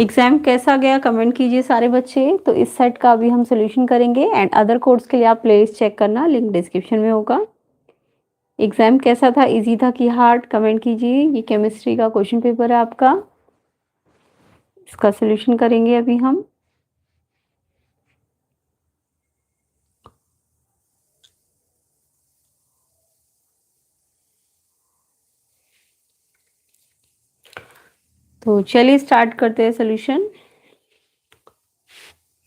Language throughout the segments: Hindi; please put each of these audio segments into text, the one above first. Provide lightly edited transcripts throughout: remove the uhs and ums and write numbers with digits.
एग्जाम कैसा गया कमेंट कीजिए सारे बच्चे। तो इस सेट का अभी हम सोल्यूशन करेंगे एंड अदर कोर्स के लिए आप प्लेलिस्ट चेक करना, लिंक डिस्क्रिप्शन में होगा। एग्जाम कैसा था, इजी था कि हार्ड, कमेंट कीजिए। ये केमिस्ट्री का क्वेश्चन पेपर है आपका, इसका सोल्यूशन करेंगे अभी हम। तो चलिए स्टार्ट करते हैं सोल्यूशन।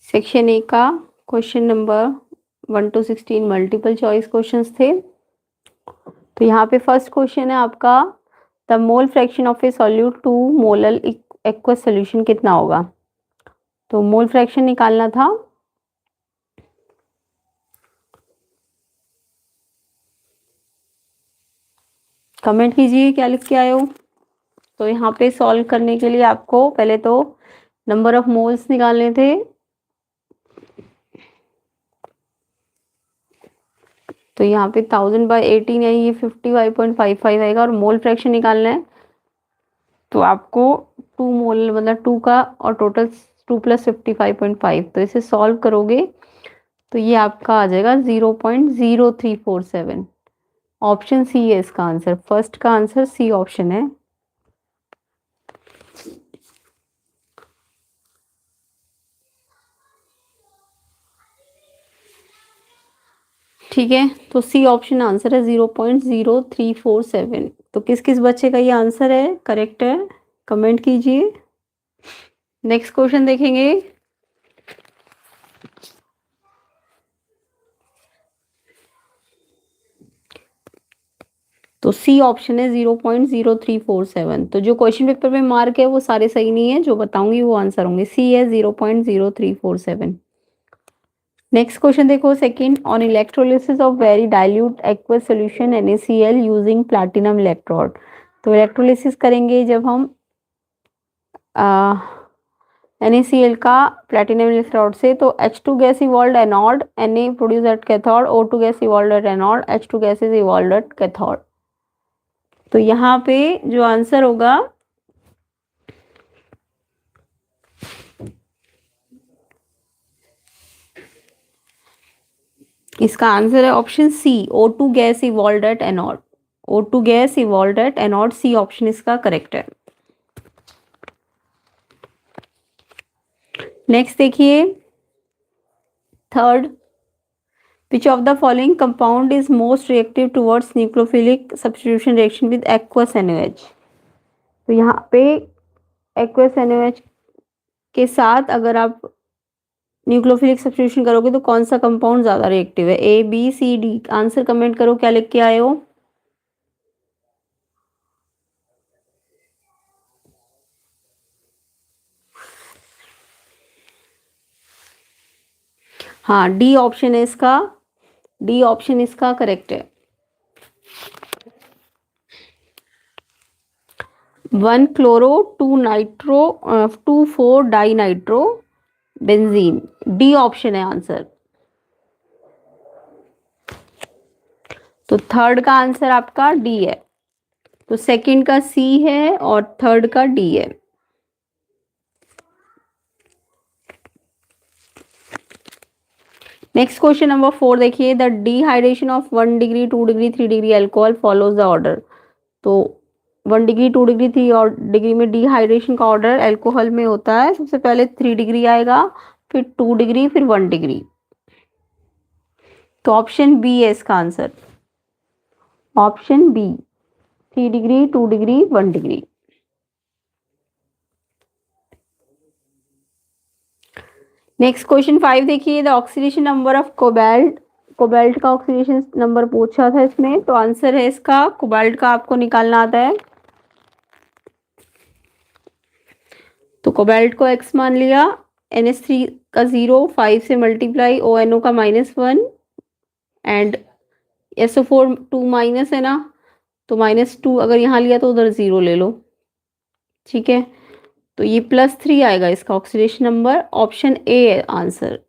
सेक्शन ए का question number 1 to 16 multiple choice questions थे। तो यहाँ पे फर्स्ट क्वेश्चन है आपका, the mole fraction of a solute to molal aqueous solution कितना होगा। तो मोल फ्रैक्शन निकालना था। कमेंट कीजिए क्या लिख के आए हो। तो यहाँ पे सॉल्व करने के लिए आपको पहले तो नंबर ऑफ मोल्स निकालने थे। तो यहाँ पे 1000/18 है, ये 55.55 आएगा और मोल फ्रैक्शन निकालना है। तो आपको 2 मोल मतलब 2 का और टोटल 2 + 55.5, तो इसे सॉल्व करोगे तो ये आपका आ जाएगा 0.0347। ऑप्शन सी है इसका आंसर, फर्स्ट का आंसर सी ऑप्शन है। ठीक है, तो सी ऑप्शन आंसर है 0.0347। तो किस किस बच्चे का ये आंसर है, करेक्ट है, कमेंट कीजिए। नेक्स्ट क्वेश्चन देखेंगे। तो सी ऑप्शन है 0.0347। तो जो क्वेश्चन पेपर में मार्क है वो सारे सही नहीं है, जो बताऊंगी वो आंसर होंगे। सी है 0.0347। नेक्स्ट क्वेश्चन देखो, second, on electrolysis of very dilute aqueous solution NaCl using platinum electrode. तो इलेक्ट्रोलिसिस करेंगे जब हम NaCl का प्लैटिनम इलेक्ट्रोड से, तो H2 gas evolved anode, Na produce at cathode, O2 gas evolved at anode, H2 gas is evolved at cathode. तो यहाँ पे जो आंसर होगा इसका आंसर है option C, O2 gas evolved at anode. O2 gas evolved at anode, C option इसका करेक्ट है। नेक्स्ट देखिए, third, which of the following compound is most reactive towards nucleophilic substitution reaction with aqueous NaOH। तो यहाँ पे aqueous NaOH के साथ अगर आप न्यूक्लियोफिलिक सब्स्टिट्यूशन करोगे तो कौन सा कंपाउंड ज्यादा रिएक्टिव है, A B C D। Answer comment करो क्या लिख के आए हो। हाँ, डी ऑप्शन है इसका, डी ऑप्शन इसका करेक्ट है। 1 chloro 2 nitro 2 4 di nitro benzene, D option है आंसर। तो थर्ड का आंसर आपका डी है। तो सेकंड का सी है और थर्ड का डी है। नेक्स्ट क्वेश्चन नंबर 4 देखिए, the dehydration of 1 degree 2 degree 3 degree alcohol follows the order. तो 1 डिग्री 2 डिग्री 3 और डिग्री में डिहाइड्रेशन का ऑर्डर अल्कोहल में होता है, सबसे पहले 3 डिग्री आएगा, फिर 2 डिग्री, फिर 1 डिग्री। तो ऑप्शन बी है इसका answer, option B, 3 degree 2 degree 1 degree. Next question 5 देखिए, the oxidation number of cobalt, cobalt का ऑक्सीडेशन नंबर पूछा था इसमें। तो आंसर है इसका, कोबाल्ट का आपको निकालना आता है। तो कोबाल्ट को x मान लिया, NH3 का 0, 5 से मल्टीप्लाई, ONO का -1 एंड SO4 2 माइनस है ना, तो -2 अगर यहाँ लिया तो उधर 0 ले लो। ठीक है, तो ये +3 आएगा इसका ऑक्सीडेशन नंबर, ऑप्शन ए है आंसर।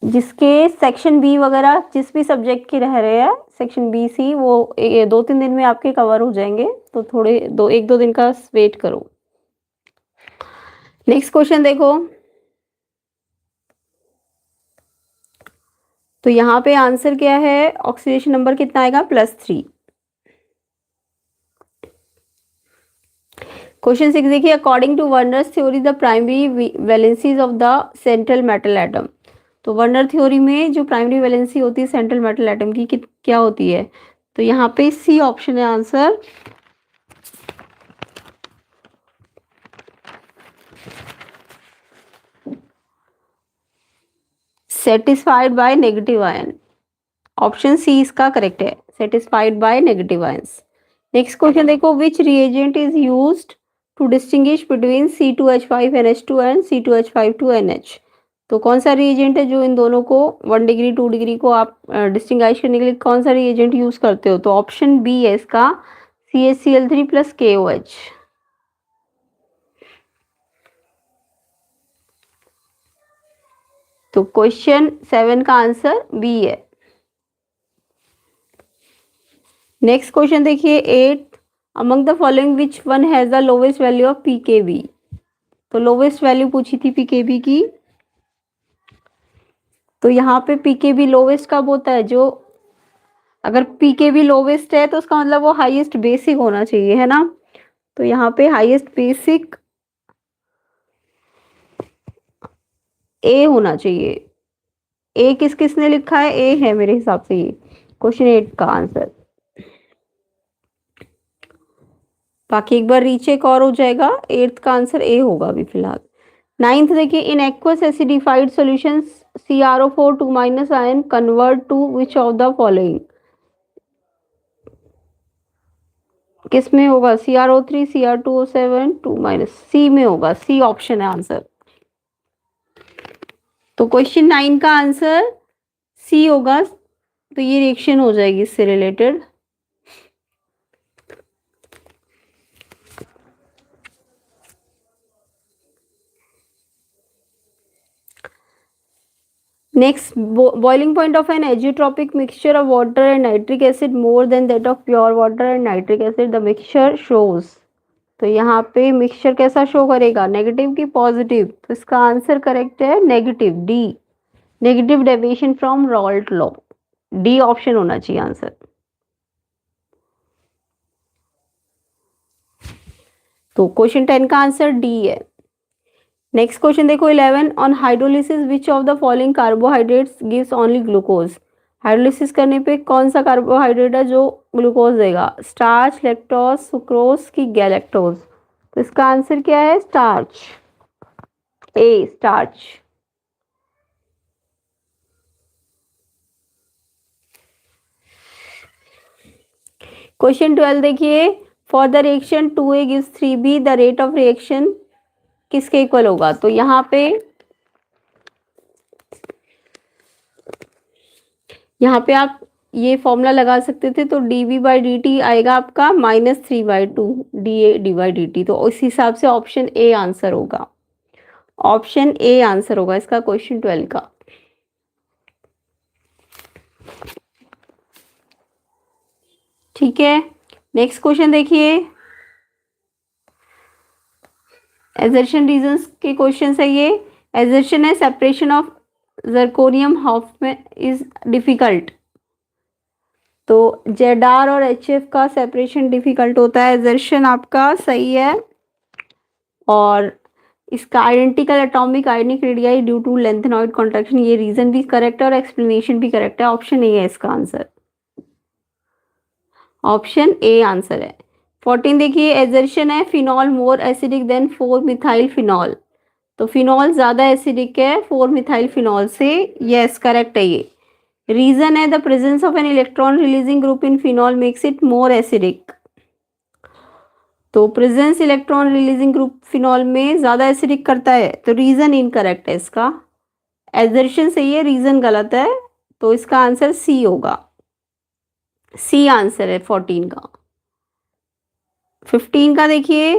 जिसके सेक्शन बी वगैरह जिस भी सब्जेक्ट के रह रहे हैं सेक्शन बी सी, वो 2-3 दिन में आपके कवर हो जाएंगे, तो थोड़े 1-2 दिन का वेट करो। नेक्स्ट क्वेश्चन देखो, तो यहाँ पे आंसर क्या है, ऑक्सीडेशन नंबर कितना आएगा, +3। क्वेश्चन 6 देखिए, according to Werner's theory the primary valencies of the central metal atom. तो वर्नर थ्योरी में जो प्राइमरी वैलेंसी होती है सेंट्रल मेटल एटम की क्या होती है, तो यहाँ पे सी ऑप्शन है answer. Satisfied by negative ion, option C इसका करेक्ट है, satisfied by negative ions. Next question देखो, which reagent is used to distinguish between C2H5NH2 and C2H5NH। तो कौन सा रिएजेंट है जो इन दोनों को 1 डिग्री 2 डिग्री को आप डिस्टिंग्विश करने के लिए कौन सा रिएजेंट यूज करते हो, तो ऑप्शन बी है इसका, CaCl3 + KOH। तो क्वेश्चन 7 का आंसर बी है। नेक्स्ट क्वेश्चन देखिए 8, among the following which one has the lowest value of pKb. तो लोवेस्ट वैल्यू पूछी थी पीकेबी की, तो यहाँ पे पीकेबी लोवेस्ट कब होता है, जो अगर पीकेबी लोवेस्ट है तो उसका मतलब वो हाईएस्ट बेसिक होना चाहिए, है ना। तो यहाँ पे हाईएस्ट बेसिक ए होना चाहिए। ए किसने लिखा है, ए है मेरे हिसाब से ये क्वेश्चन 8 का आंसर। बाकी एक बार रीचेक और हो जाएगा, 8th का आंसर ए होगा अभी फिलहाल। 9th देखिए, in aqueous acidified solution CrO4 2- ion convert to which of the following. किस में होगा, CrO3 Cr2O7 2-, सी में होगा, सी ऑप्शन है आंसर। तो क्वेश्चन 9 का आंसर सी होगा, तो ये रिएक्शन हो जाएगी इससे related. Next, boiling point of an azeotropic mixture of water and nitric acid more than that of pure water and nitric acid the mixture shows. तो यहाँ पे मिक्सचर कैसा शो करेगा, नेगेटिव की पॉजिटिव, तो इसका आंसर करेक्ट है negative, D, negative deviation from Raoult law, D option होना चाहिए आंसर। तो क्वेश्चन 10 का आंसर डी है। नेक्स्ट क्वेश्चन देखो 11, on hydrolysis which of the following carbohydrates gives only glucose. Hydrolysis करने पे कौन सा कार्बोहाइड्रेट है जो ग्लूकोज देगा, स्टार्च, लैक्टोज, सुक्रोज की गैलेक्टोज। तो इसका आंसर क्या है, स्टार्च, ए स्टार्च। क्वेश्चन 12 देखिए, for the reaction 2A gives 3B the rate of reaction किसके इक्वल होगा। तो यहाँ पे आप ये फॉर्मूला लगा सकते थे, तो dV/dt आएगा आपका -3/2 dA/dt। तो उस हिसाब से ऑप्शन ए आंसर होगा, ऑप्शन ए आंसर होगा इसका क्वेश्चन 12 का। ठीक है, नेक्स्ट क्वेश्चन देखिए, एजर्शन रीजंस के क्वेश्चन है ये। एजर्शन है separation of zirconium hafnium is difficult. तो जेडार और HF का सेपरेशन डिफिकल्ट होता है, एजर्शन आपका सही है। और इसका identical atomic ionic radii due to lanthanoid contraction, ये रीजन भी करेक्ट है और एक्सप्लेनेशन भी करेक्ट है, ऑप्शन ए है इसका आंसर, ऑप्शन ए आंसर है। 14 देखिए, एजर्शन है phenol more acidic than four methyl phenol. तो फिनॉल ज्यादा एसिडिक है 4-मिथाइल फिनॉल से, यस करेक्ट है ये। रीजन है the presence of an electron releasing group in phenol makes it more acidic. तो presence electron releasing group phenol में ज्यादा एसिडिक करता है, तो रीजन इनकरेक्ट है इसका। एजर्शन सही है, रीजन गलत है, तो इसका आंसर सी होगा, सी आंसर है 14 का। 15 का देखिए,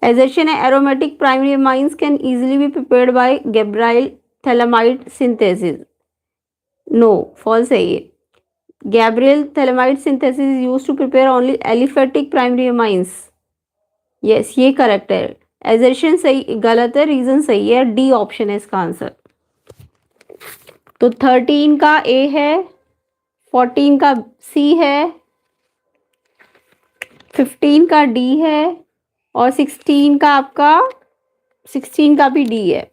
Assertion है aromatic primary amines can easily be prepared by Gabriel thalamide synthesis. No, false है ये. Gabriel thalamide synthesis is used to prepare only aliphatic primary amines. Yes, ये correct है. Assertion सही गलत है, रीजन सही है, डी ऑप्शन है इसका आंसर. तो 13 का ए है, 14 का सी है, 15 का डी है और 16 का आपका 16 का भी डी है.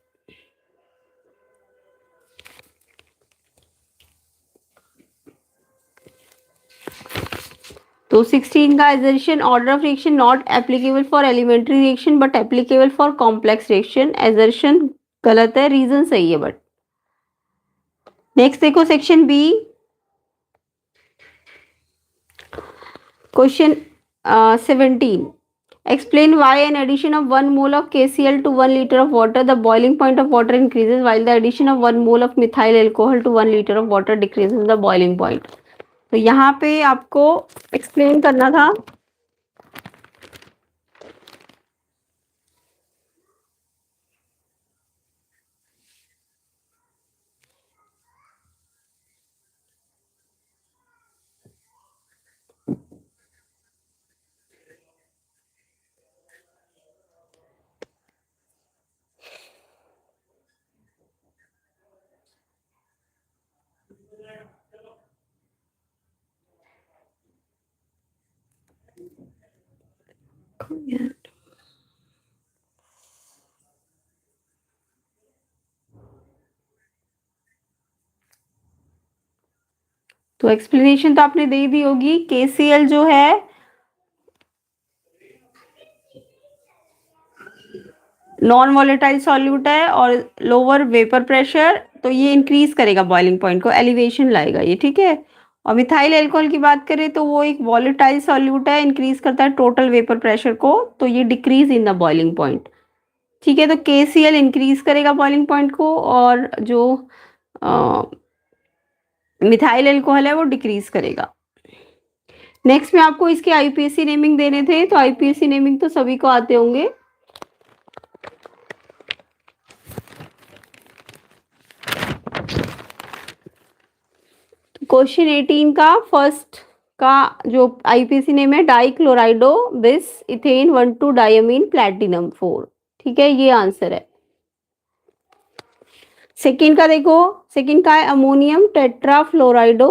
तो 16 का assertion order of reaction not applicable for elementary reaction but applicable for complex reaction. assertion गलत है, रीजन सही है बट. नेक्स्ट देखो section B, question 17. Explain why an addition of 1 mole of KCl to 1 liter of water, the boiling point of water increases while the addition of 1 mole of methyl alcohol to 1 liter of water decreases the boiling point. तो यहाँ पे आपको एक्सप्लेन करना था. तो एक्सप्लेनेशन तो आपने दे दी होगी. KCl जो है नॉन वॉलेटाइल सॉल्यूट है और लोअर वेपर प्रेशर, तो ये इंक्रीज करेगा बॉइलिंग पॉइंट को, एलिवेशन लाएगा ये, ठीक है. और मिथाइल अल्कोहल की बात करें तो वो एक वॉलेटाइल सॉल्यूट है, इंक्रीज करता है टोटल वेपर प्रेशर को, तो ये decrease in the boiling point, ठीक है. तो KCl इंक्रीज करेगा बॉइलिंग पॉइंट को और जो मिथाइल अल्कोहल है वो डिक्रीज करेगा. नेक्स्ट में आपको इसके IUPAC नेमिंग देने थे, तो IUPAC नेमिंग तो सभी को आते होंगे. क्वेश्चन 18 का फर्स्ट का जो IUPAC नेम है डाइक्लोराइडो बिस इथेन 1,2 डायमीन प्लैटिनम 4, ठीक है, ये आंसर है. सेकेंड का देखो, सेकेंड का है अमोनियम टेट्राफ्लोराइडो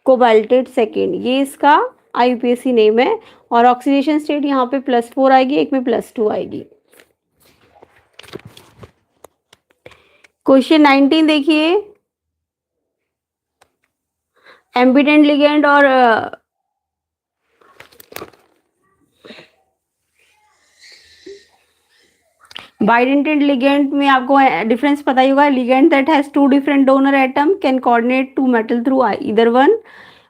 कोबाल्टेट सेकेंड, ये इसका IUPAC नेम है. और ऑक्सीडेशन स्टेट यहाँ पे +4 आएगी, एक में +2 आएगी. क्वेश्चन 19 देखिए, एम्बिडेंट लिगेंड और बाइडेंटेड लिगेंड में आपको डिफरेंस पता ही होगा. Ligand that has 2 different donor atom can coordinate 2 metal through either one.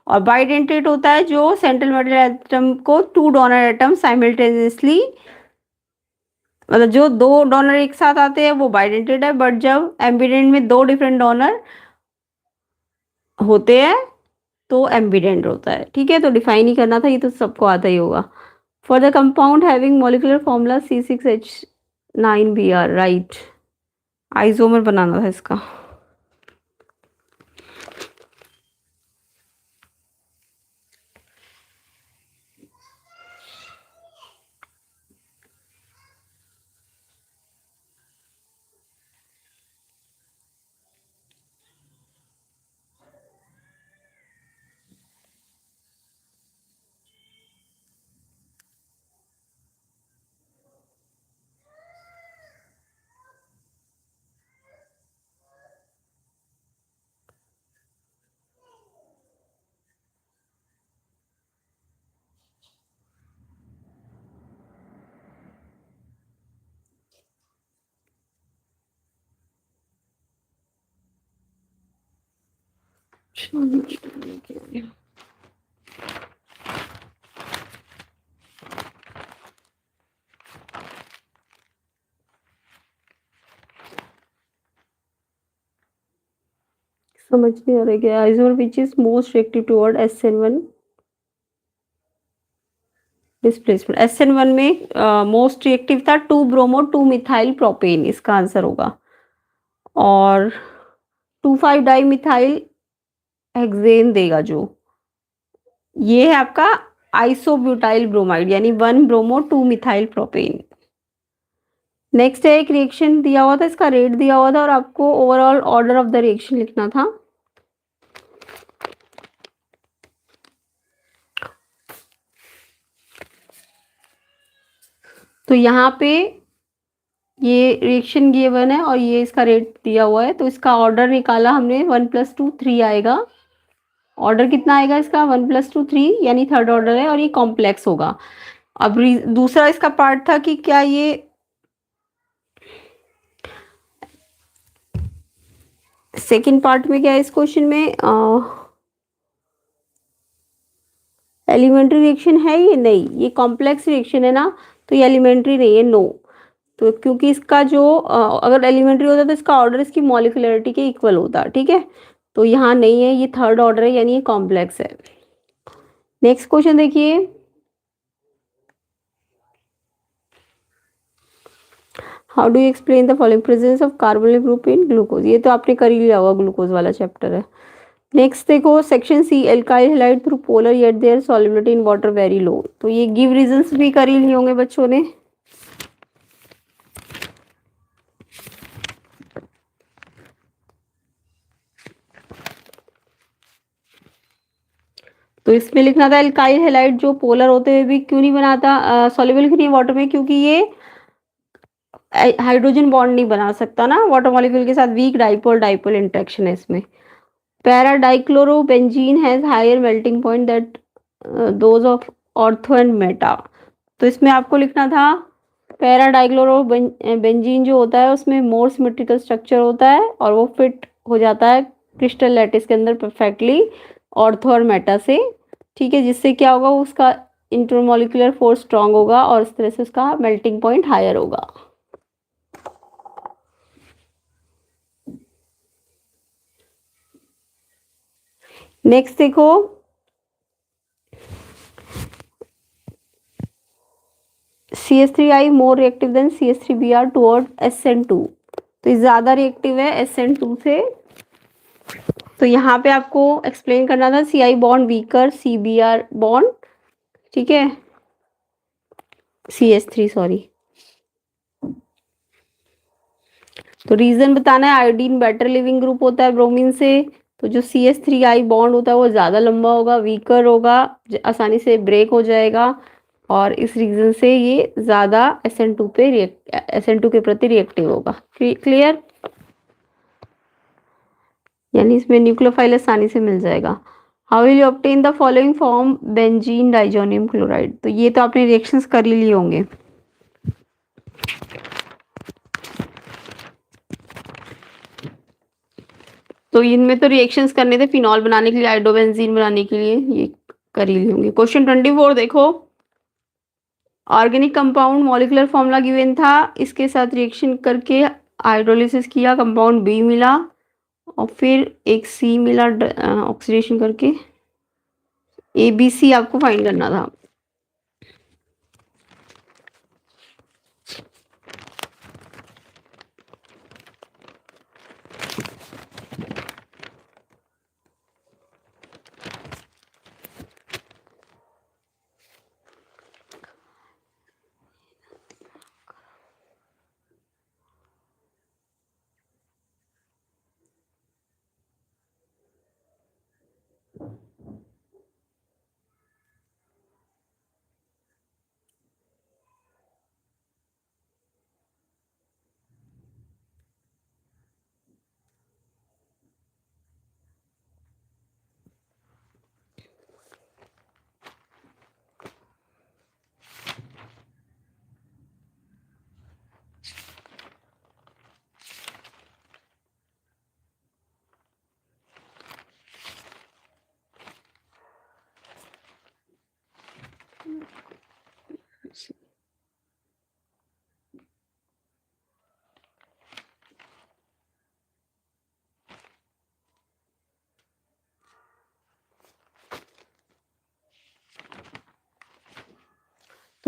और बाइडेंटेड होता है जो सेंट्रल मेटल एटम को 2 डोनर एटम साइमल्टेनियसली, मतलब जो 2 डोनर एक साथ आते हैं वो बाइडेंटेड है, बट जब एम्बिडेंट में 2 डिफरेंट डोनर होते हैं तो एम्बिडेंट होता है, ठीक है. तो डिफाइन ही करना था, ये तो सबको आता ही होगा. For the compound having molecular formula C6H9Br, right. Isomer बनाना था इसका. समझ नहीं आ रहा क्या. Isomer which is most reactive toward SN1. Displacement. SN1 में मोस्ट रिएक्टिव था 2 ब्रोमो 2 मिथाइल प्रोपेन, इसका आंसर होगा। और 2,5 डाई मिथाइल हेक्सेन देगा जो, ये है आपका आइसोब्यूटाइल ब्रोमाइड, यानी 1 ब्रोमो 2 मिथाइल प्रोपेन। नेक्स्ट है एक रिएक्शन दिया हुआ था, इसका रेट दिया हुआ था और आपको overall order of the reaction लिखना था। तो यहाँ पे ये रिएक्शन गिवन है और ये इसका रेट दिया हुआ है, तो इसका ऑर्डर निकाला हमने 1+2 3 आएगा। ऑर्डर कितना आएगा इसका 1+2 3, यानी थर्ड ऑर्डर है और ये कॉम्प्लेक्स होगा। अब दूसरा इसका पार्ट था कि क्या ये सेकेंड पार्ट में क्या है इस क्वेश्चन में, एलिमेंट्री रिएक्शन है ये, नहीं ये कॉम्प्लेक्स रिएक्शन है ना, तो ये एलिमेंट्री नहीं है, नो। तो क्योंकि इसका जो अगर एलिमेंट्री होता तो इसका ऑर्डर इसकी मॉलिक्यूलरिटी के इक्वल होता, ठीक है। तो यहाँ नहीं है, ये थर्ड ऑर्डर है, यानी ये कॉम्प्लेक्स है। नेक्स्ट क्वेश्चन देखिए, how do you explain the following presence of carbonyl group in glucose, ये तो आपने कर ही लिया होगा, ग्लूकोज वाला चैप्टर है। नेक्स्ट देखो section C, alkyl halide though polar yet their solubility in water very low, तो ये गिव रीजंस भी कर ही लिए होंगे बच्चों ने। तो इसमें लिखना था एल्काइल हैलाइड जो पोलर होते हुए भी क्यों नहीं बनाता, सॉल्युबल क्यों नहीं वाटर में, क्योंकि ये हाइड्रोजन बॉन्ड नहीं बना सकता ना वाटर मॉलिक्यूल के साथ, वीक डाइपोल डाइपोल इंटरेक्शन है इसमें। Para dichlorobenzene has higher melting point that those of ortho and meta, तो इसमें आपको लिखना था पैरा डाइक्लोरोबेंजीन जो होता है उसमें मोर सिमेट्रिकल स्ट्रक्चर होता है और वो फिट हो जाता है क्रिस्टल लैटिस के अंदर परफेक्टली ऑर्थो और मेटा से, ठीक है, जिससे क्या होगा उसका इंटरमोलिकुलर फोर्स स्ट्रांग होगा और इस तरह से उसका मेल्टिंग पॉइंट हायर होगा। नेक्स्ट देखो, CH3I more reactive than CH3Br toward SN2, तो ये ज्यादा रिएक्टिव है SN2 से। तो यहाँ पे आपको एक्सप्लेन करना था CI bond weaker CBr bond, ठीक है, CH3 सॉरी। तो रीजन बताना है, आयोडीन बेटर लिविंग ग्रुप होता है ब्रोमीन से, तो जो CH3I बॉन्ड होता है वो ज़्यादा लंबा होगा, वीकर होगा, आसानी से ब्रेक हो जाएगा और इस रीजन से ये ज़्यादा SN2 के प्रति रिएक्टिव होगा। क्लियर, यानी इसमें न्यूक्लियोफाइल आसानी से मिल जाएगा। How will you obtain the following form benzene diazonium chloride, तो ये तो आपने रिएक्शंस कर ही लिए होंगे। तो इनमें तो रिएक्शंस करने थे फिनॉल बनाने के लिए, आइडोबेंजीन बनाने के लिए, ये कर ही लिए होंगे। क्वेश्चन 24 देखो, organic compound molecular formula given था, इसके साथ रिएक्शन करके हाइड्रोलिसिस किया, कंपाउंड बी मिला और फिर एक सी मिला ऑक्सीडेशन करके, ABC आपको फाइंड करना था।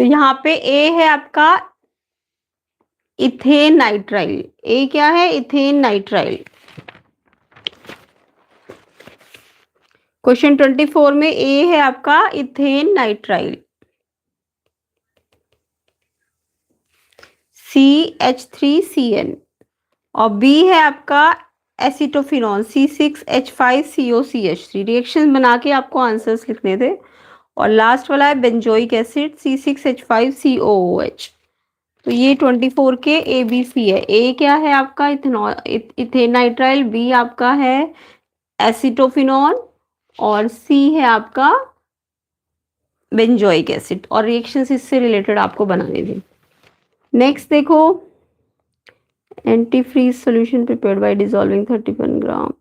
तो यहाँ पे ए है आपका इथेन नाइट्राइल। ए क्या है? Ethane nitrile. क्वेश्चन 24 में ए है आपका इथेन नाइट्राइल। CH3CN। और बी है आपका एसिटोफिनॉन C6H5COCH3। रिएक्शन बना के आपको आंसर्स लिखने थे। और लास्ट वाला है बेंजोइक एसिड C6H5COOH। तो ये 24 के ABC है। ए क्या है आपका? Ethane nitrile. बी आपका है एसिटोफिनॉन। और सी है आपका बेंजोइक एसिड। और रिएक्शंस इससे रिलेटेड आपको बनाने थे। नेक्स्ट देखो, anti freeze solution prepared by dissolving 31 gram.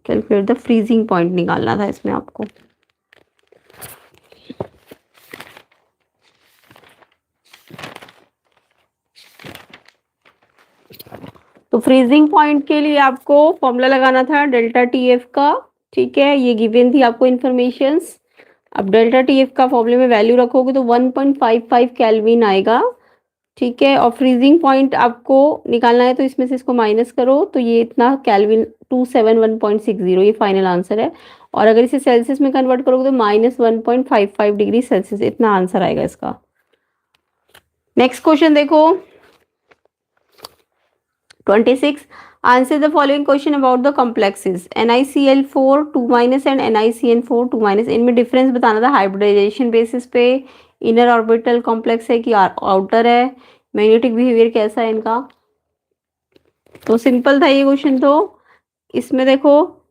Calculate the freezing point निकालना था इसमें आपको। तो फ्रीजिंग पॉइंट के लिए आपको फॉर्मूला लगाना था डेल्टा TF का। ठीक है, ये गिवन थी आपको इन्फॉर्मेशंस। अब डेल्टा TF का फॉर्मूले में वैल्यू रखोगे तो 1.55 केल्विन आएगा। ठीक है, और फ्रीजिंग पॉइंट आपको निकालना है तो इसमें से इसको माइनस करो तो ये इतना केल्विन 271.60, ये फाइनल आंसर है। और अगर इसे सेल्सियस में कन्वर्ट करोगे तो -1.55 डिग्री सेल्सियस, इतना आंसर आएगा इसका। नेक्स्ट क्वेश्चन देखो 26। Answer the following question about the complexes NiCl4 2- and NiCN4 2-। इनमें डिफरेंस बताना था हाइब्रिडाइजेशन बेसिस पे। इनर ऑर्बिटल कॉम्प्लेक्स है कि आउटर है, मैग्नेटिक बिहेवियर कैसा है इनका। तो सिंपल था ये क्वेश्चन। तो इसमें देखो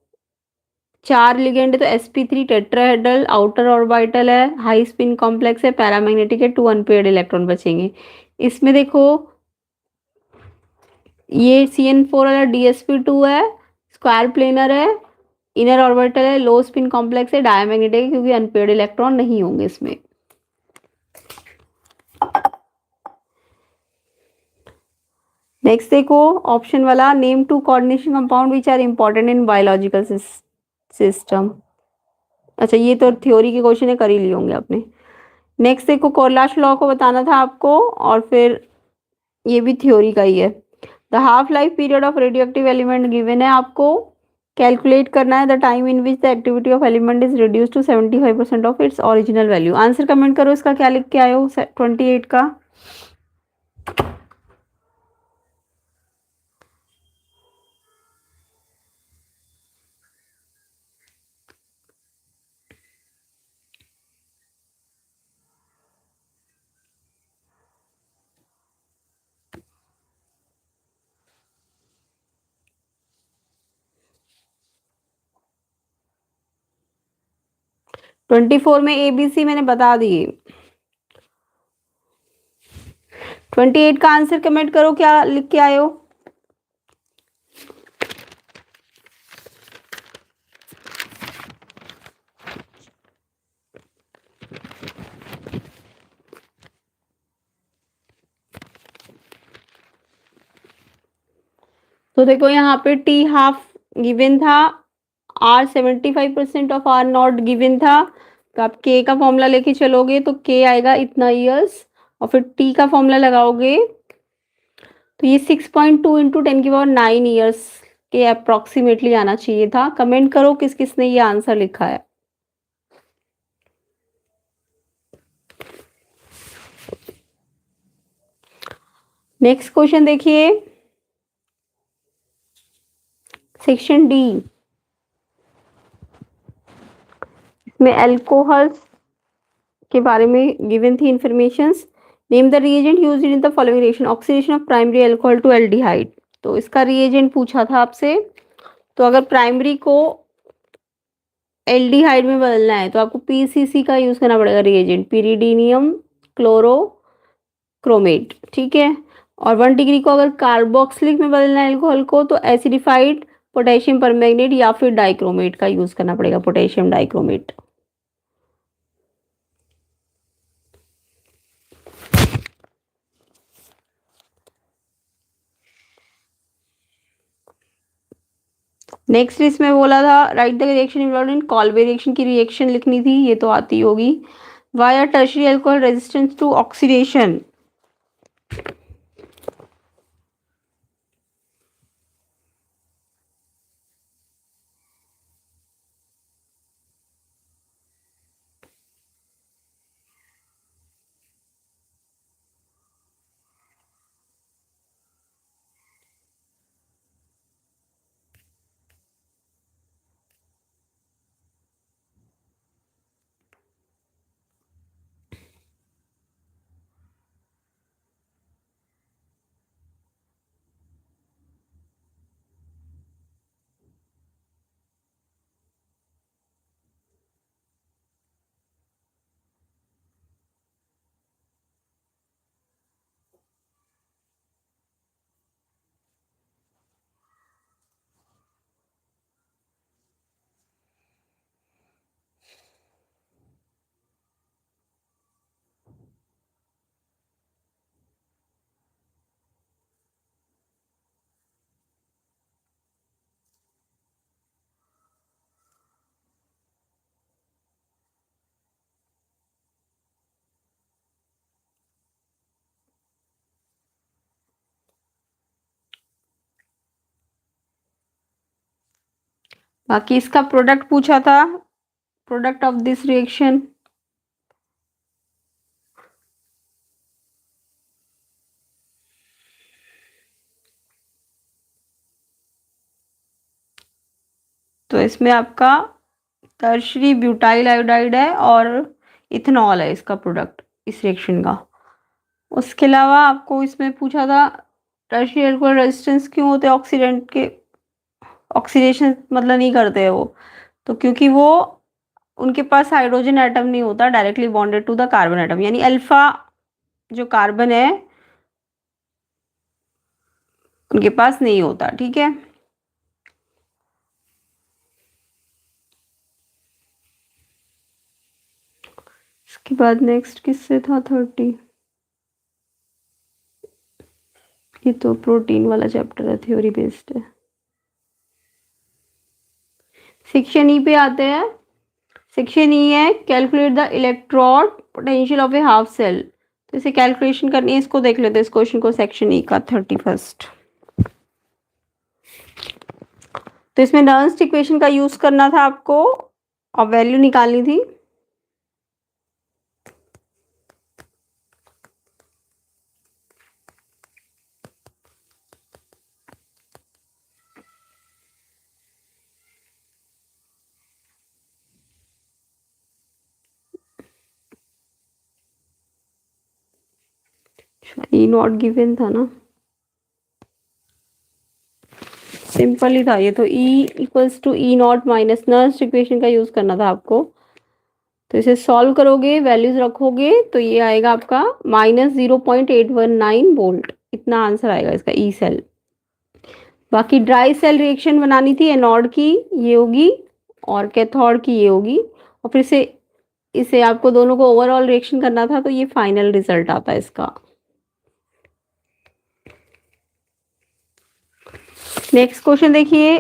4 लिगेंड है तो sp3 टेट्राहेड्रल, आउटर ऑर्बिटल है, हाई स्पिन कॉम्प्लेक्स है, पैरामैग्नेटिक है, 2 अनपेयर्ड इलेक्ट्रॉन बचेंगे। इसमें देखो ये CN4 वाला DsP2 है, स्क्वायर प्लेनर है, इनर ऑर्बिटल है, लो स्पिन कॉम्प्लेक्स है, डायमैग्नेटिक है क्योंकि अनपेयर्ड इलेक्ट्रॉन नहीं होंगे इसमें। नेक्स्ट देखो ऑप्शन वाला, name 2 coordination compound which are important in biological system. अच्छा, ये तो थ्योरी के क्वेश्चन है, कर ही लिए होंगे आपने। नेक्स्ट देखो कोरलाश लॉ को बताना था आपको, और फिर ये भी थ्योरी का ही है। The half life period of radio active element given है आपको। कैलकुलेट करना है the time in which the activity of element is reduce to 75% of its original value. Answer comment करो इसका, क्या लिख के आए हो 28 का। ट्वेंटी फोर में ABC मैंने बता दी। 28 का आंसर कमेंट करो, क्या लिख के आए हो। तो देखो यहाँ पे T हाफ गिवन था, R 75% of R not given था। तो आप K का फॉर्मूला लेके चलोगे तो K आएगा इतना ईयर्स, और फिर T का फॉर्मूला लगाओगे तो ये 6.2 इंटू 10⁹ ईयर्स के अप्रोक्सीमेटली आना चाहिए था। कमेंट करो किस किसने ये आंसर लिखा है। नेक्स्ट क्वेश्चन देखिए, सेक्शन D। इसमें अल्कोहल्स के बारे में गिवन थी informations. Name the reagent used in the following reaction, oxidation of primary alcohol to aldehyde. तो इसका रिएजेंट पूछा था आपसे। तो अगर प्राइमरी को एल्डिहाइड में बदलना है तो आपको PCC का यूज करना पड़ेगा रिएजेंट, पिरिडीनियम क्लोरोक्रोमेट। ठीक है, और 1 डिग्री को अगर कार्बोक्सिलिक में बदलना है अल्कोहल को तो एसिडिफाइड पोटेशियम परमैंगनेट या फिर डाइक्रोमेट का यूज करना पड़ेगा, पोटेशियम डाइक्रोमेट। नेक्स्ट इसमें बोला था right the reaction involved in Kolbe reaction की रिएक्शन लिखनी थी, ये तो आती होगी। Why are tertiary alcohol resistant to oxidation? बाकी इसका प्रोडक्ट पूछा था, प्रोडक्ट ऑफ दिस रिएक्शन। तो इसमें आपका टर्शरी ब्यूटाइल आयोडाइड है और इथेनॉल है इसका प्रोडक्ट इस रिएक्शन का। उसके अलावा आपको इसमें पूछा था टर्शरी अल्कोहल रेजिस्टेंस क्यों होते हैं ऑक्सीडेंट के, ऑक्सीडेशन मतलब नहीं करते हैं वो, तो क्योंकि वो उनके पास हाइड्रोजन एटम नहीं होता directly bonded to the carbon atom, यानी अल्फा जो कार्बन है उनके पास नहीं होता। ठीक है, इसके बाद नेक्स्ट किससे था 30, ये तो प्रोटीन वाला चैप्टर है, थ्योरी बेस्ड है। सेक्शन ई पे आते हैं। सेक्शन ई है calculate the electrode potential of a half cell. तो इसे कैलकुलेशन करनी है, इसको देख लेते हैं इस क्वेश्चन को, सेक्शन ई का 31। तो इसमें नर्न्स इक्वेशन का यूज करना था आपको और वैल्यू निकालनी थी। ई नॉट गिवन था ना, सिंपल ही था ये तो, E equals to E not minus Nernst equation का यूज करना था आपको। तो इसे सॉल्व करोगे, वैल्यूज रखोगे तो ये आएगा आपका -0.819 वोल्ट, इतना आंसर आएगा इसका ई सेल। बाकी ड्राई सेल रिएक्शन बनानी थी एनोड की, ये होगी, और कैथोड की ये होगी, और फिर से इसे आपको दोनों को ओवरऑल रिएक्शन करना था, तो ये फाइनल रिजल्ट आता है इसका। नेक्स्ट क्वेश्चन देखिए,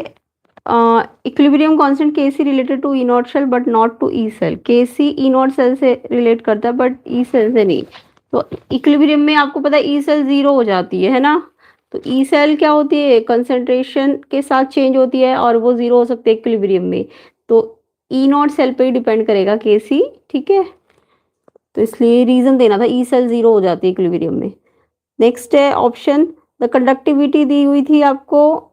equilibrium constant Kc related to E naught cell but not to E cell. Kc E naught cell से रिलेट करता है बट ई सेल से नहीं। तो इक्विलिब्रियम में आपको पता है ई सेल 0 हो जाती है ना, तो ई सेल क्या होती है, कंसंट्रेशन के साथ चेंज होती है और वो 0 हो सकती है इक्विलिब्रियम में। तो ई नॉट सेल पे ही डिपेंड करेगा Kc। ठीक है, तो इसलिए रीजन देना था, ई सेल 0 हो जाती है इक्विलिब्रियम में। नेक्स्ट है ऑप्शन, द कंडक्टिविटी दी हुई थी आपको,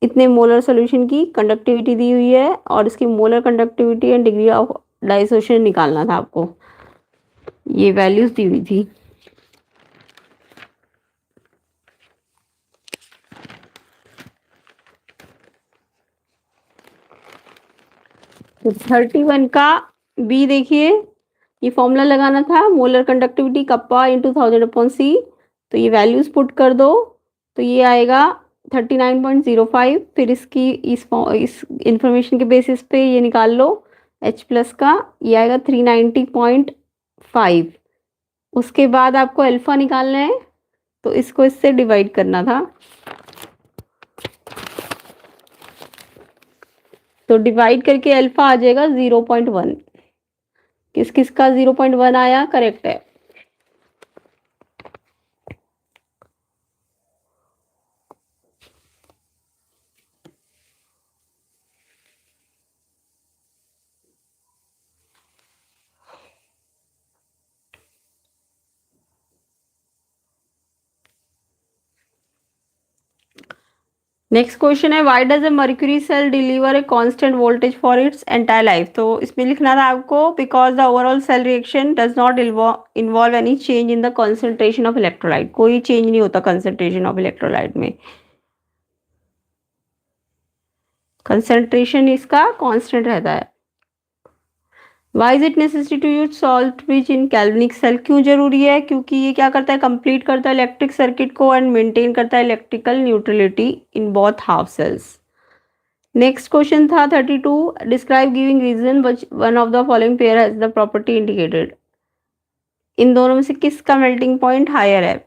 इतने मोलर सॉल्यूशन की कंडक्टिविटी दी हुई है और इसकी molar conductivity and degree of dissociation निकालना था आपको, ये वैल्यूज दी हुई थी। तो 31 का बी देखिए, ये फॉर्मूला लगाना था, molar conductivity kappa into 1000/c। तो ये वैल्यूज पुट कर दो, तो ये आएगा 39.05। फिर इसकी इस इंफॉर्मेशन के बेसिस पे ये निकाल लो H प्लस का, ये आएगा 390.5। उसके बाद आपको अल्फा निकालना है, तो इसको इससे डिवाइड करना था, तो डिवाइड करके अल्फा आ जाएगा 0.1। किस किस का 0.1 आया? करेक्ट है। नेक्स्ट क्वेश्चन है, why does a mercury cell deliver a constant voltage for its entire life? तो इसमें लिखना था आपको, because the overall cell reaction does not involve any change in the concentration of electrolyte. कोई चेंज नहीं होता कंसंट्रेशन ऑफ इलेक्ट्रोलाइट में, कंसंट्रेशन इसका कांस्टेंट रहता है। Why is it necessary to use salt bridge in galvanic cell? क्यों जरूरी है? क्योंकि ये क्या करता है, कंप्लीट करता है इलेक्ट्रिक सर्किट को एंड मेंटेन करता है electrical neutrality in both half cells. Next question था 32, describe giving reason which one of the following pair has the property indicated. इन दोनों में से किसका मेल्टिंग पॉइंट हायर है?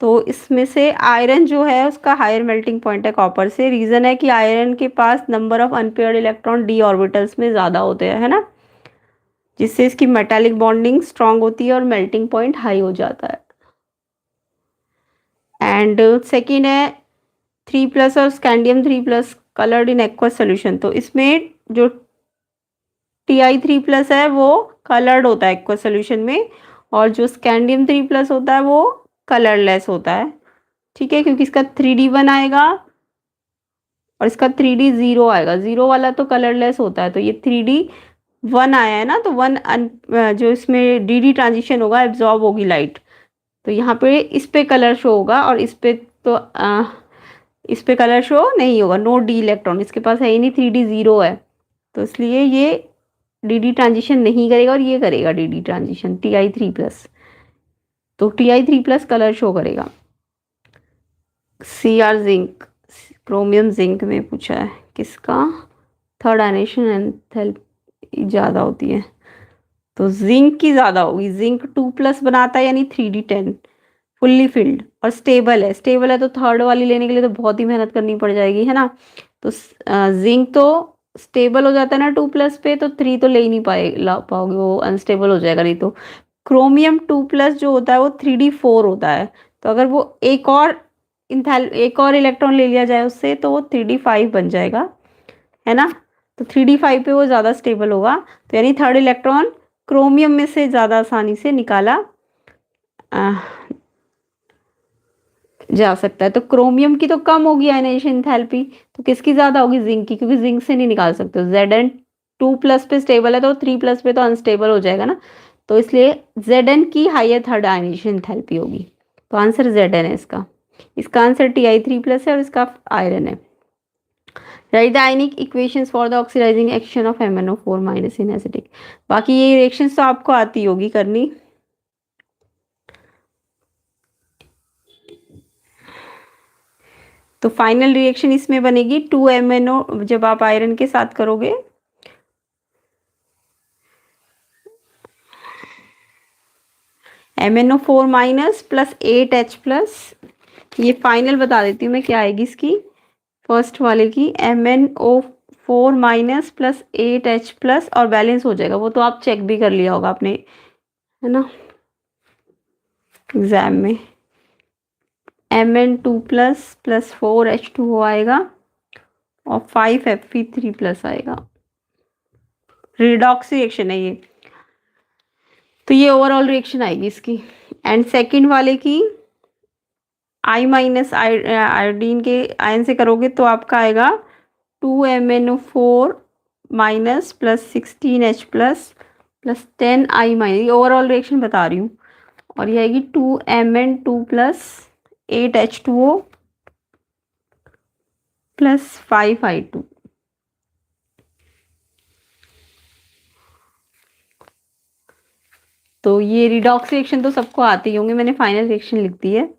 तो इसमें से आयरन जो है उसका हायर मेल्टिंग पॉइंट है कॉपर से। रीजन है कि आयरन के पास number of unpaired electron D orbitals में ज्यादा होते हैं, है ना, जिससे इसकी मेटालिक बॉन्डिंग स्ट्रांग होती है और मेल्टिंग पॉइंट हाई हो जाता है। एंड सेकेंड है 3+ और scandium 3+ coloured in aqueous solution. तो इसमें जो Ti3+ है वो कलर्ड होता है एक्वस सोल्यूशन में, और जो स्कैंडियम 3+ होता है वो कलरलेस होता है। ठीक है, क्योंकि इसका 3D1 आएगा और इसका 3D0 आएगा। 0 वाला तो कलरलेस होता है, तो ये 3D1 आया है ना, तो जो इसमें डी ट्रांजिशन होगा, एब्जॉर्ब होगी लाइट, तो यहाँ पे इस पे कलर शो होगा और इस पे तो इस पे कलर शो नहीं होगा। नो डी इलेक्ट्रॉन इसके पास है ही नहीं, 3D0 है, तो इसलिए ये डी ट्रांजिशन नहीं करेगा और ये करेगा डी ट्रांजिशन Ti3+। तो Ti3+ कलर शो करेगा। Cr जिंक, क्रोमियम जिंक में पूछा है किसका थर्ड आयनेशन एंथैल्पी ज़्यादा होती है? तो जिंक की ज़्यादा होगी। जिंक 2+ बनाता है, यानी 3D10, फुल्ली फिल्ड और स्टेबल है। स्टेबल है तो थर्ड वाली लेने के लिए तो बहुत ही मेहनत करनी पड़ जाएगी, है ना। तो जिंक तो स्टेबल हो जाता है ना 2+ पे, तो 3 तो ले ही नहीं पाओगे, वो अनस्टेबल हो जाएगा। नहीं तो क्रोमियम 2+ जो होता है वो 3D4 होता है, तो अगर वो एक और इलेक्ट्रॉन ले लिया जाए उससे, तो वो 3D5 बन जाएगा, है ना। तो 3D5 पे वो ज़्यादा स्टेबल होगा, तो यानी थर्ड इलेक्ट्रॉन क्रोमियम में से ज़्यादा आसानी से निकाला जा सकता है। तो क्रोमियम की तो कम होगी आयनाइजेशन एंथैल्पी, तो किसकी ज़्यादा होगी? जिंक की, क्योंकि जिंक से नहीं निकाल सकते। Zn 2+ पे स्टेबल है, तो 3+ पे तो अनस्टेबल हो जाएगा ना, तो इसलिए Zn की हायर थर्ड आयनाइजेशन एंथैल्पी होगी। तो आंसर Zn है इसका। इसका आंसर Ti3+ है और इसका आयरन है। Write the ionic equations for the oxidizing action of MnO4- in acidic. बाकी ये रिएक्शंस तो आपको आती होगी करनी। तो फाइनल रिएक्शन इसमें बनेगी 2MnO, जब आप आयरन के साथ करोगे MnO4- प्लस 8H+। ये फाइनल बता देती हूँ मैं क्या आएगी इसकी, फर्स्ट वाले की MnO4- प्लस 8H+ और बैलेंस हो जाएगा। वो तो आप चेक भी कर लिया होगा आपने, है ना, एग्जाम में। Mn2+ प्लस 4H2O आएगा और 5Fe3+ आएगा। रिडॉक्स रिएक्शन है ये, तो ये ओवरऑल रिएक्शन आएगी इसकी। एंड सेकंड वाले की I- आयोडीन के आयन से करोगे तो आपका आएगा 2MnO4- plus 16H+ plus 10I-। ये ओवरऑल रिएक्शन बता रही हूँ। और ये आएगी 2Mn2 plus 8H2O plus 5I2। तो ये रिडॉक्स रिएक्शन तो सबको आती होंगे, मैंने फाइनल रिएक्शन लिख दी है।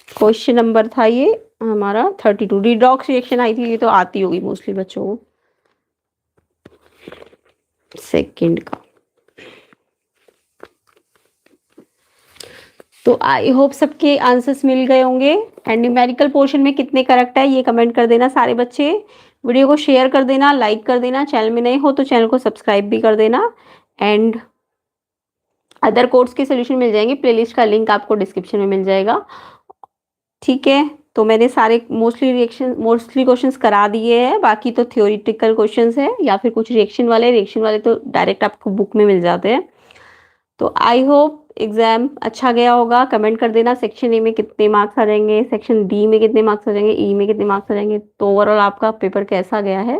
क्वेश्चन नंबर था ये हमारा 32, रिडॉक्स रिएक्शन आई थी, ये तो आती होगी मोस्टली बच्चों को सेकंड का। तो आई होप सबके आंसर्स मिल गए होंगे। एंड न्यूमेरिकल पोर्शन में कितने करेक्ट है ये कमेंट कर देना सारे बच्चे। वीडियो को शेयर कर देना, लाइक कर देना, चैनल में नए हो तो चैनल को सब्सक्राइब भी कर देना। एंड अदर कोर्स के सोल्यूशन मिल जाएंगे, प्लेलिस्ट का लिंक आपको डिस्क्रिप्शन में मिल जाएगा। ठीक है, तो मैंने सारे मोस्टली क्वेश्चंस करा दिए हैं, बाकी तो थ्योरेटिकल क्वेश्चंस है या फिर कुछ रिएक्शन वाले तो डायरेक्ट आपको बुक में मिल जाते हैं। तो आई होप एग्जाम अच्छा गया होगा। कमेंट कर देना सेक्शन ए में कितने मार्क्स आ जाएंगे, सेक्शन डी में कितने मार्क्स आ जाएंगे, ई में कितने मार्क्स आ जाएंगे, तो ओवरऑल आपका पेपर कैसा गया है।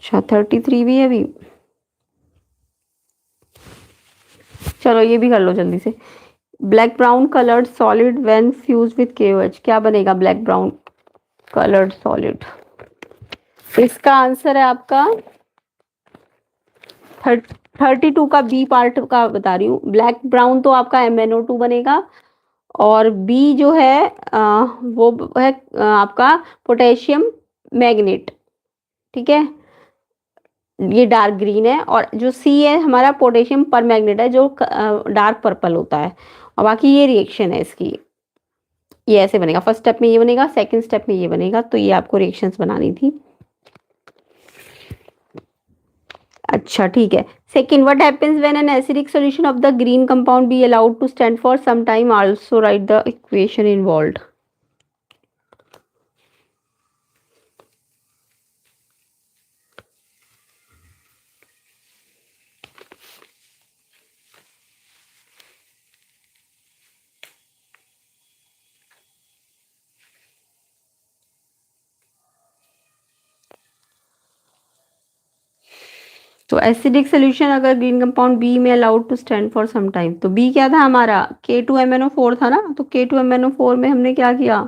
अच्छा 33 भी है अभी, चलो ये भी कर लो जल्दी से। Black brown coloured solid when fuse with KOH, क्या बनेगा ब्लैक ब्राउन कलर्ड सॉलिड। इसका आंसर है आपका 32 का बी पार्ट का बता रही हूँ। ब्लैक ब्राउन तो आपका MnO2 बनेगा, और बी जो है वो है आपका पोटेशियम मैग्नेट। ठीक है, ये डार्क ग्रीन है, और जो सी है हमारा पोटेशियम पर मैग्नेट है जो डार्क पर्पल होता है। और बाकी ये रिएक्शन है इसकी, ये ऐसे बनेगा। फर्स्ट स्टेप में ये बनेगा, सेकंड स्टेप में ये बनेगा, तो ये आपको रिएक्शंस बनानी थी। अच्छा ठीक है। Second, what happens when an acidic solution of the green compound B allowed to stand for some time, also write the equation involved. तो एसिडिक सोल्यूशन अगर ग्रीन कंपाउंड बी में allowed to stand for some time, तो बी क्या था हमारा K2MnO4 था ना, तो K2MnO4 में हमने क्या किया,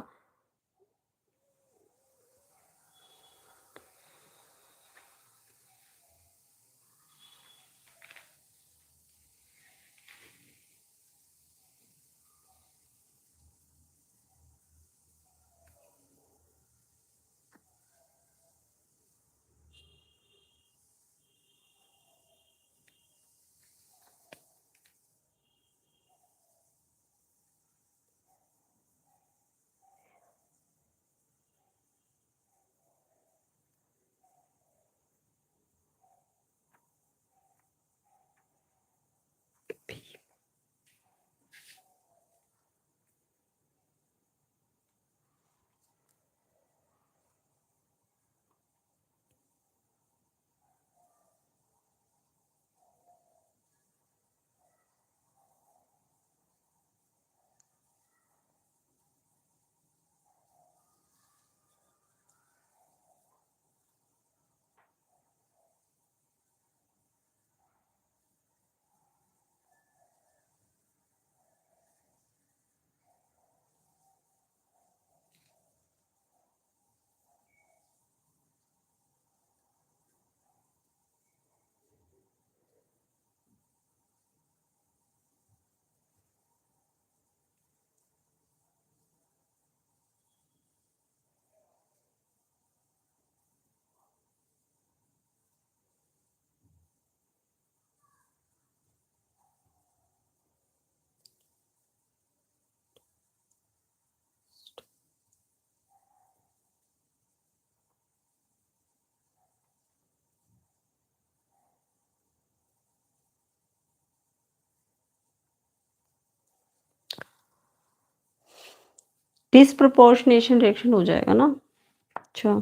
डिसप्रोपोर्शनेशन रिएक्शन हो जाएगा ना। अच्छा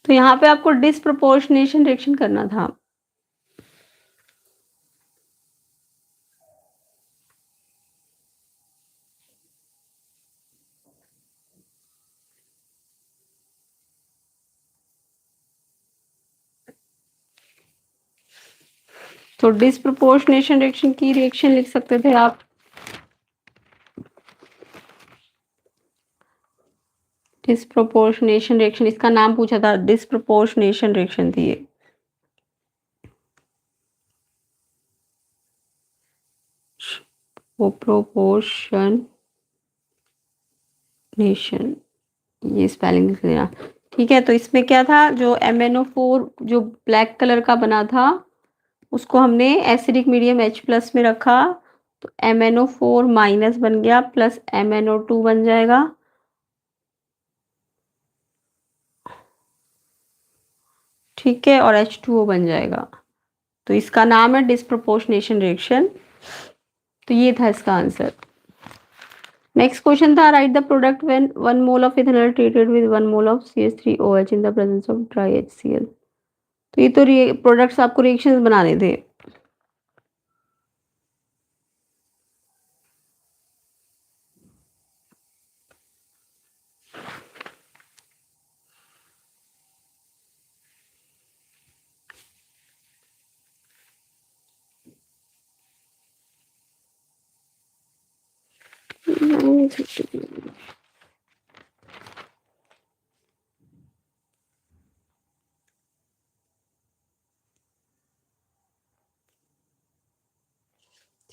तो यहाँ पे आपको डिसप्रोपोर्शनेशन रिएक्शन करना था। तो डिसप्रोपोर्शनेशन रिएक्शन की रिएक्शन लिख सकते थे आप, डिसप्रोपोर्शनेशन रिएक्शन, इसका नाम पूछा था, डिसप्रोपोर्शनेशन रिएक्शन थी ये। वो प्रोपोर्शन नेशन, ये स्पेलिंग लिख देना। ठीक है, तो इसमें क्या था, जो MnO4 जो ब्लैक कलर का बना था उसको हमने एसिडिक मीडियम H प्लस में रखा, तो MnO4 माइनस बन गया प्लस MnO2 बन जाएगा। ठीक है, और H2O बन जाएगा। तो इसका नाम है डिस्प्रोपोर्शनेशन रिएक्शन। तो ये था इसका आंसर। नेक्स्ट क्वेश्चन था, right the product when 1 mole of ethanol treated with 1 mole of CH3OH in the presence of dry HCl। तो ये तो प्रोडक्ट्स आपको रिएक्शंस बनाने थे।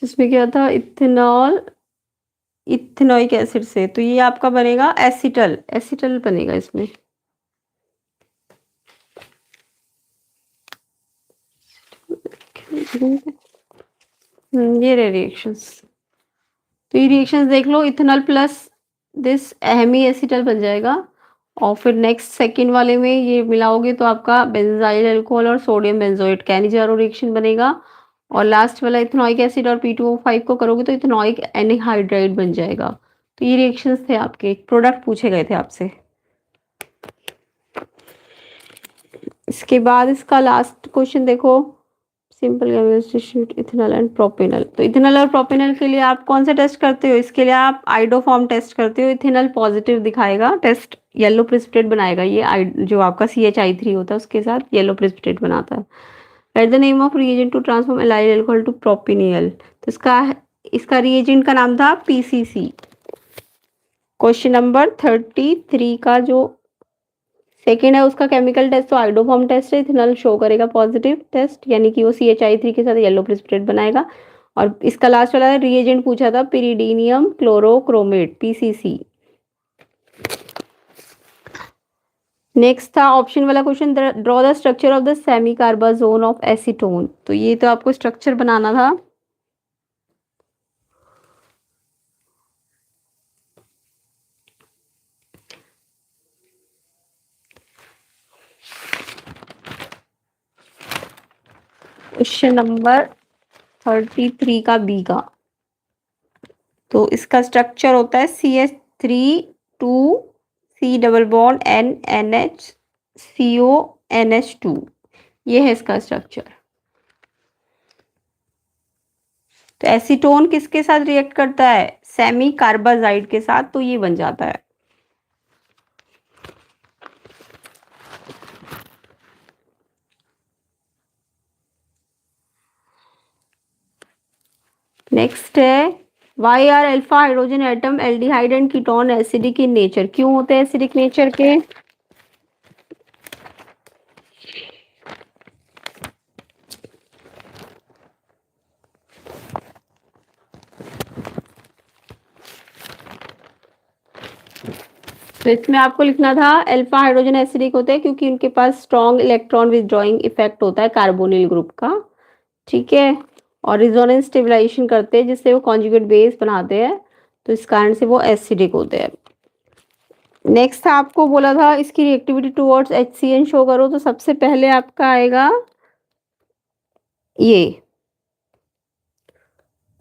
जिसमें क्या था, इथेनॉल इथेनोइक एसिड से, तो ये आपका बनेगा एसिटल, एसिटल बनेगा इसमें। ये रहे रिएक्शंस। तो ये रिएक्शंस देख लो, ethanol plus this hemiacetal बन जाएगा, और फिर नेक्स्ट सेकंड वाले में ये मिलाओगे तो आपका बेंजाइल अल्कोहल और सोडियम बेंजोएट कैनिजारो रिएक्शन बनेगा, और लास्ट वाला इथेनॉइक एसिड और P2O5 को करोगे तो इथेनॉइक एनहाइड्राइड बन जाएगा। तो ये रिएक्शंस थे आपके, प्रोडक्ट पूछे गए थे आपसे। इसके बाद इसका लास्ट क्वेश्चन देखो, simple substitute ethanol and propanol. तो इथेनॉल और प्रोपेनॉल के लिए आप कौन सा टेस्ट करते हो, इसके लिए आप आइडोफॉर्म टेस्ट करते हो। इथेनॉल पॉजिटिव दिखाएगा, टेस्ट येलो प्रेसिपिटेट बनाएगा, ये जो आपका CH3 होता है उसके साथ येलो प्रेसिपिटेट बनाता है। Write the name of reagent to transform allyl alcohol to propenal. तो इसका रिएजेंट का नाम था PCC। क्वेश्चन नंबर 33 का जो सेकेंड है उसका केमिकल टेस्ट तो आइडोफॉर्म टेस्ट है, इथेनॉल शो करेगा पॉजिटिव टेस्ट, यानी कि वो CH3 के साथ येलो प्रेसिपिटेट बनाएगा। और इसका लास्ट वाला रिएजेंट पूछा था पिरिडीनियम क्लोरोक्रोमेट, PCC। नेक्स्ट था ऑप्शन वाला question, draw the structure of the semicarbazone of acetone. तो ये तो आपको स्ट्रक्चर बनाना था। क्वेश्चन नंबर 33 का बी का, तो इसका स्ट्रक्चर होता है CH3 2 C double bond NNH CO NH2। ये है इसका स्ट्रक्चर। तो एसीटोन किसके साथ रिएक्ट करता है, सेमी कार्बाजाइड के साथ, तो ये बन जाता है। नेक्स्ट है, why are alpha hydrogen atom aldehyde and ketone acidic in nature. क्यों होते हैं एसिडिक नेचर के, तो इसमें आपको लिखना था अल्फा हाइड्रोजन एसिडिक होते हैं क्योंकि उनके पास स्ट्रॉन्ग इलेक्ट्रॉन विथड्रॉइंग इफेक्ट होता है कार्बोनिल ग्रुप का। ठीक है, और रिजोनेंस स्टेबलाइजेशन करते हैं जिससे वो कॉन्जुगेट बेस बनाते हैं, तो इस कारण से वो एसिडिक होते हैं। नेक्स्ट था, आपको बोला था इसकी रिएक्टिविटी टुवर्ड्स HCN शो करो, तो सबसे पहले आपका आएगा ये,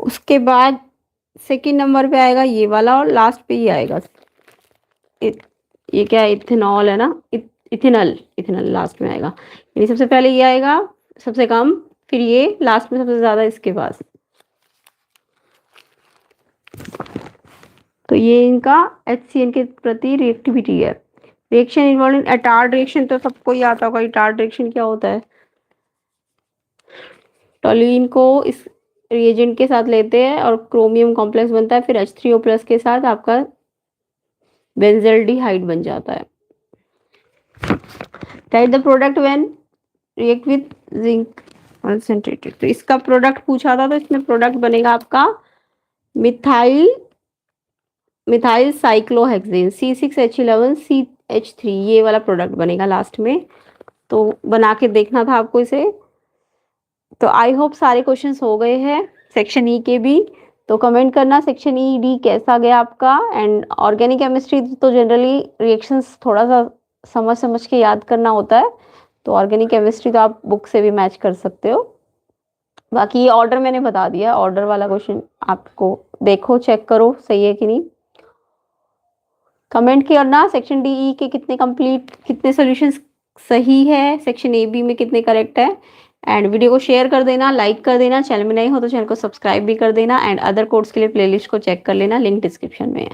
उसके बाद सेकंड नंबर पे आएगा ये वाला, और लास्ट पे ही आएगा ये क्या है, इथेनॉल है ना, इथेनॉल, इथेनॉल लास्ट में आएगा, यानी सबसे पहले ये आएगा सबसे कम, फिर ये लास्ट में सबसे ज्यादा इसके पास। तो ये इनका HCN के प्रति रिएक्टिविटी है। Reaction involve in Etard reaction, तो सबको ही आता होगा एटार्ड रिएक्शन क्या होता है। टोल्यूइन को इस रिएजेंट के साथ लेते हैं और क्रोमियम कॉम्प्लेक्स बनता है, फिर H3O+ के साथ आपका बेंजल्डिहाइड बन जाता है। Write the product when react with zinc concentrated. तो इसका प्रोडक्ट पूछा था, तो इसमें प्रोडक्ट बनेगा आपका मिथाइल साइक्लोहेक्सेन C6H11CH3 ये वाला प्रोडक्ट बनेगा लास्ट में, तो बना के देखना था आपको इसे। तो आई होप सारे क्वेश्चंस हो गए हैं सेक्शन ई के भी। तो कमेंट करना सेक्शन ई डी कैसा गया आपका। एंड ऑर्गेनिक केमिस्ट्री तो जनरली रिएक्शंस थोड़ा सा समझ समझ के याद करना होता है, तो ऑर्गेनिक केमिस्ट्री तो आप बुक से भी मैच कर सकते हो। बाकी ये ऑर्डर मैंने बता दिया, ऑर्डर वाला क्वेश्चन आपको देखो, चेक करो सही है कि नहीं। कमेंट करना सेक्शन डी ई के कितने सॉल्यूशंस सही है, सेक्शन ए बी में कितने करेक्ट है। एंड वीडियो को शेयर कर देना, लाइक कर देना, चैनल में नए हो तो चैनल को सब्सक्राइब भी कर देना। एंड अदर कोर्स के लिए प्लेलिस्ट को चेक कर लेना, लिंक डिस्क्रिप्शन में है।